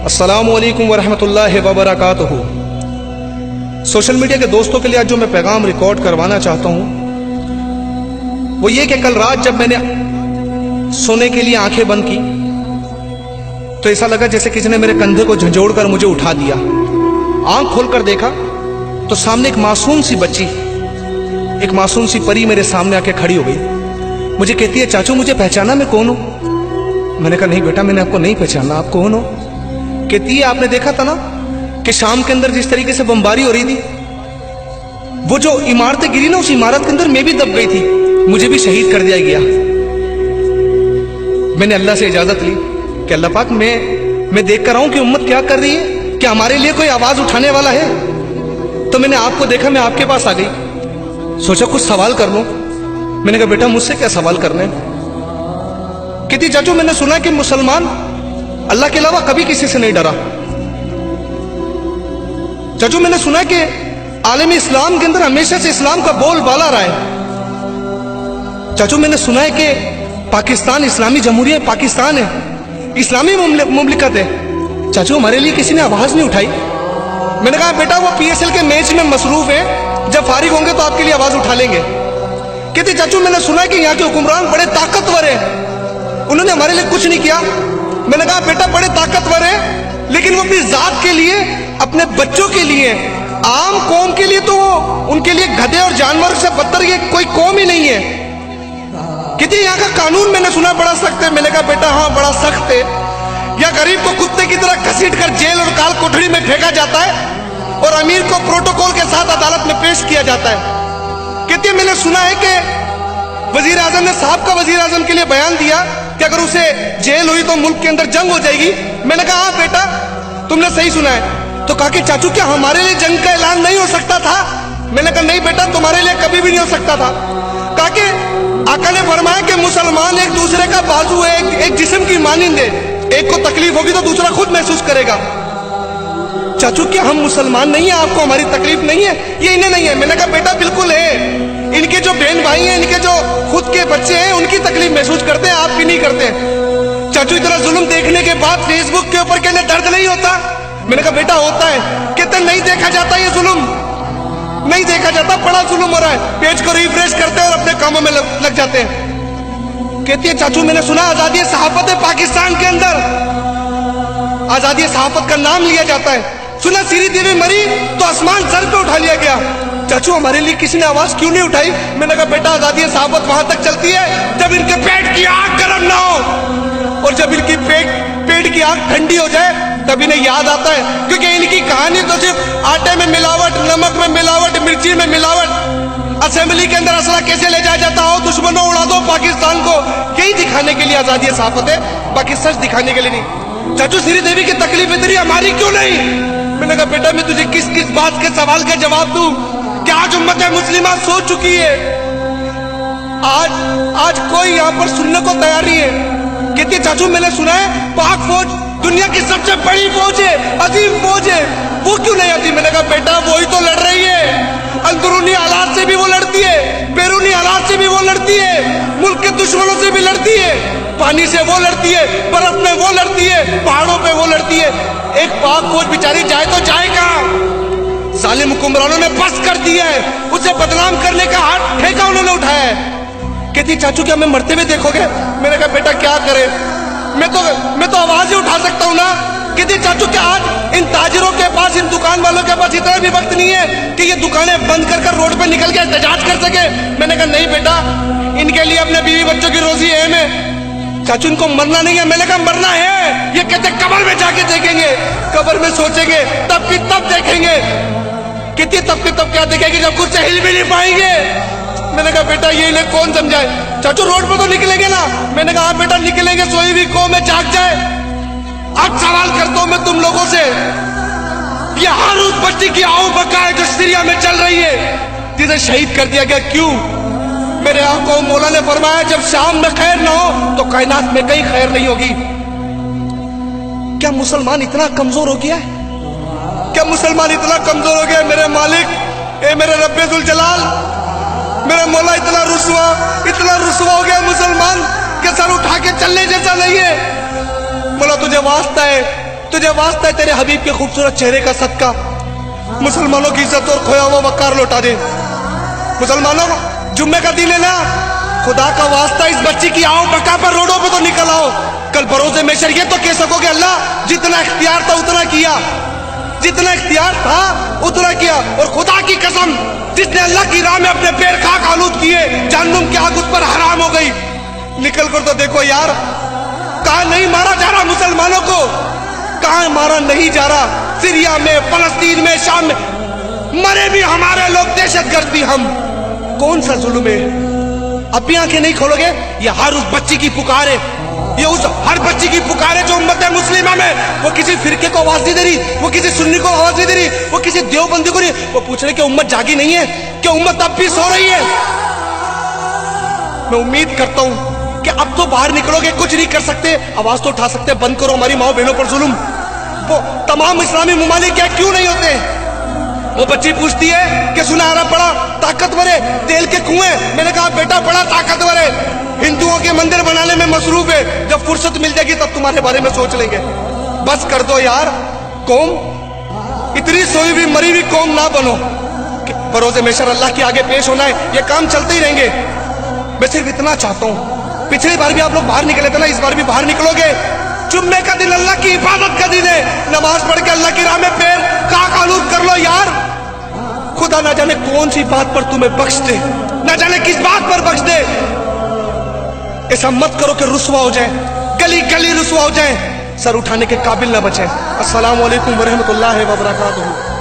अस्सलामुअलैकुम वरहमतुल्लाहि वबरकातुहू। Social media के दोस्तों के लिए आज जो मैं पैगाम रिकॉर्ड करवाना चाहता हूं वो ये कि कल रात जब मैंने सोने के लिए आंखें बंद की तो ऐसा लगा जैसे किसी ने मेरे कंधे को झंझोड़ कर मुझे उठा दिया। आंख खोलकर देखा तो सामने एक मासूम सी बच्ची, एक मासूम सी परी मेरे सामने आके खड़ी हो गई। मुझे कहती है, चाचू मुझे पहचाना, मैं कौन हूं? मैंने कहा, नहीं बेटा मैंने आपको नहीं पहचाना, आप कौन हो? कहती है, आपने देखा था ना कि शाम के अंदर जिस तरीके से बमबारी हो रही थी, वो जो इमारतें गिरी ना, उस इमारत के अंदर मैं भी दब गई थी, मुझे भी शहीद कर दिया गया। मैंने अल्लाह से इजाजत ली कि अल्लाह पाक मैं देख कर आऊं कि उम्मत क्या कर रही है, कि हमारे लिए कोई आवाज उठाने वाला है। तो मैंने आपको देखा, मैं आपके पास आ गई, सोचा कुछ सवाल कर लूं। मैंने कहा, बेटा मुझसे क्या सवाल करने? कहती, चाचू मैंने सुना कि मुसलमान अल्लाह के अलावा कभी किसी से नहीं डरा। चाचू मैंने सुना कि आलमी इस्लाम के अंदर हमेशा से इस्लाम का बोलबाला रहा है। चाचू मैंने सुना है कि पाकिस्तान इस्लामी जमहूरिया पाकिस्तान है, इस्लामी मुमलिकत है। चाचू हमारे लिए किसी ने आवाज नहीं उठाई। मैंने कहा, बेटा वो पीएसएल के मैच में मसरूफ है, जब फारिग होंगे तो आपके लिए आवाज उठा लेंगे। कहते, चाचू मैंने सुना है कि यहाँ के हुक्मरान बड़े ताकतवर हैं, उन्होंने हमारे लिए कुछ नहीं किया। मैंने कहा, बेटा बड़े ताकतवर हैं, लेकिन वो अपनी जात के लिए, अपने बच्चों के लिए, आम कौम के लिए तो उनके लिए गधे और जानवर से बदतर ये कोई कौम ही नहीं है। कहती, यहाँ का कानून मैंने सुना बड़ा सख्त है। मैंने कहा, बेटा हाँ बड़ा सख्त है, या गरीब को कुत्ते की तरह घसीट कर जेल और काल कोठरी में फेंका जाता है और अमीर को प्रोटोकॉल के साथ अदालत में पेश किया जाता है। कहती है, मैंने सुना है कि वजीर आजम ने साहब का वजीर आजम के लिए बयान दिया कि अगर उसे जेल हुई तो मुल्क के अंदर जंग हो जाएगी। मैंने कहा, हाँ बेटा तुमने सही सुना है। तो कहा कि चाचू क्या हमारे लिए जंग का ऐलान नहीं हो सकता था? मैंने कहा, नहीं बेटा तुम्हारे लिए कभी भी नहीं हो सकता था। कहा कि आका ने फरमाया कि मुसलमान एक दूसरे का बाजू है, एक जिस्म की मानिंद है, एक को तकलीफ होगी तो दूसरा खुद महसूस करेगा। चाचू क्या हम मुसलमान नहीं है, आपको हमारी तकलीफ नहीं है? ये इन्हें नहीं है। मैंने कहा, बेटा बिल्कुल है, इनके जो बहन भाई हैं, इनके जो खुद के बच्चे हैं, उनकी तकलीफ महसूस करते हैं, आप भी नहीं करते। चाचू इतना जुल्म देखने के बाद फेसबुक के ऊपर कहने दर्द नहीं होता? मैंने कहा, बेटा होता है। कहते नहीं देखा जाता, ये जुल्म नहीं देखा जाता, बड़ा जुल्म हो रहा है। पेज को रिफ्रेश करते हैं और अपने कामों में लग जाते हैं। कहती है, चाचू मैंने सुना आजादी सहाफत है पाकिस्तान के अंदर, आजादी सहाफत का नाम लिया जाता है। सुना सीरी देवी मरी तो आसमान सर पे उठा लिया गया। चाचू हमारे लिए किसी ने आवाज क्यों नहीं उठाई? मैंने कहा, बेटा आजादी सहाफत वहां तक चलती है जब इनके पेट की आग गर्म ना हो, और जब इनकी पेट की आग ठंडी हो जाए तब इन्हें याद आता है, क्योंकि इनकी कहानी तो सिर्फ आटे में मिलावट, नमक में मिलावट, मिर्ची में मिलावट, असेंबली के अंदर असला कैसे ले जाया जाता हो, दुश्मनों उड़ा दो पाकिस्तान को, यही दिखाने के लिए आजादी सहाफत है, बाकी सच दिखाने के लिए नहीं। चाचू श्री देवी की तकलीफ इतनी हमारी क्यों नहीं? मैंने कहा, बेटा मैं तुझे किस किस बात के सवाल का जवाब दूं कि आज उम्मत मुस्लिमा सो चुकी है, आज कोई यहाँ पर सुनने को तैयार नहीं है। कहती है, चाचू मैंने सुना है पाक फौज दुनिया की सबसे बड़ी फौज है, अजीम फौज है, वो क्यों नहीं आती? मैंने कहा, बेटा वही तो लड़ रही है, अंदरूनी हालात से भी वो लड़ती है, बैरूनी हालात से भी वो लड़ती है, मुल्क के दुश्मनों से भी लड़ती है, पानी से वो लड़ती है, बर्फ में वो लड़ती है, पहाड़ों पे वो लड़ती है। एक पाक फौज बेचारी जाए तो जाए कहां? जालिम हुक्मरानों ने बस कर दिया है, उसे बदनाम करने का हाथ ठेका उन्होंने उठाया है। कहती, चाचू क्या मैं मरते हुए देखोगे? मैंने कहा, बेटा क्या करे, मैं तो आवाज ही उठा सकता हूं ना। कहती, चाचू क्या आज इन ताजिरों के पास, इन दुकान वालों के पास इतना भी वक्त नहीं है कि ये दुकानें बंद कर रोड पे निकल के एहतजाज कर सके? मैंने कहा, नहीं बेटा इनके लिए अपने बीवी बच्चों की रोजी अहम है। चाचू इनको मरना नहीं है। मैंने कहा, मरना है, ये कहते कब्र में जाके देखेंगे, कब्र में सोचेंगे, तब की तब देखेंगे। कहती तब की तब क्या देखेंगे जब खुद से हिल भी नहीं पाएंगे। मैंने कहा, बेटा ये इन्हें कौन समझाए? चाचू रोड पर तो निकलेंगे ना? मैंने कहा, हाँ बेटा निकलेंगे, सोई भी कौम में जाग जाए। आज सवाल करता हूं मैं तुम लोगों से, ये हर उस बच्ची की आओ बका है जो सीरिया में चल रही है, जिसे शहीद कर दिया गया, क्यों? मेरे आका मौला ने फरमाया, जब शाम में खैर ना हो तो कायनात में कहीं खैर नहीं होगी। क्या मुसलमान इतना कमजोर हो गया है? क्या मुसलमान इतना कमजोर हो गया है? मेरे मालिक, ए मेरे रब्बे जुल जलाल, मेरा मौला इतना रुस्वा हो गया मुसलमान के सर उठा के चलने जैसा नहीं है। मौला तुझे वास्ता है, तुझे वास्ता है तेरे हबीब के खूबसूरत चेहरे का सदका मुसलमानों की इज्जत और खोया हुआ वकार लौटा दे। मुसलमानों का जुम्मे का दिन है ना, खुदा का वास्ता इस बच्ची की आओ बका पर रोडों पे तो निकल आओ। कल बरोज़े महशर ये तो कह सकोगे अल्लाह जितना इख्तियार था उतना किया, जितना इख्तियार था उतना किया। और खुदा की कसम जिसने अल्लाह की राह में अपने पैर खाक आलूद किए, जहन्नुम की आग उस पर हराम हो गई। निकल कर तो देखो यार, कहां नहीं मारा जा रहा मुसलमानों को, कहां मारा नहीं जा रहा। सीरिया में, फलस्तीन में, शाम में मरे भी हमारे लोग, दहशतगर्द भी हम। कौन सा जुल्म है? अब भी आंखें नहीं खोलोगे? ये हर उस बच्ची की पुकार है, ये उस हर बच्ची की पुकार है जो उम्मत मुस्लिमा में, वो किसी फिरके को आवाज नहीं दे रही, वो किसी सुन्नी को आवाज नहीं दे रही, वो किसी देवबंदी को नहीं। वो पूछ रहे कि उम्मत जागी नहीं है, कि उम्मत अब भी सो रही है। मैं उम्मीद करता हूं कि अब तो बाहर निकलोगे, कुछ नहीं कर सकते, आवाज तो उठा सकते, बंद करो हमारी माओ बहनों पर जुल्म। वो तमाम इस्लामी मुमालिक क्या क्यों नहीं होते? वो बच्ची पूछती है कि सुनहरा पड़ा ताकतवर है, तेल के कुएं। मैंने कहा बेटा बड़ा ताकतवर है, हिंदुओं के मंदिर बनाने में मसरूफ है, जब फुर्सत मिल जाएगी तब तुम्हारे बारे में सोच लेंगे। बस कर दो यार, कौम इतनी सोई हुई मरी हुई कौम ना बनो कि बरोज़े महशर अल्लाह के आगे पेश होना है। ये काम चलते ही रहेंगे। मैं सिर्फ इतना चाहता हूँ, पिछली बार भी आप लोग बाहर निकले थे ना, इस बार भी बाहर निकलोगे। जुम्मे का दिन अल्लाह की इबादत का दिन है, नमाज पढ़ के अल्लाह की राह में पैर खाक आलूद कर लो यार। खुदा ना जाने कौन सी बात पर तुम्हें बख्श दे, ना जाने किस बात पर बख्श दे। ऐसा मत करो कि रुसवा हो जाए, गली गली रुसवा हो जाए, सर उठाने के काबिल ना बचे। अस्सलाम वालेकुम व रहमतुल्लाहि व बरकातहू।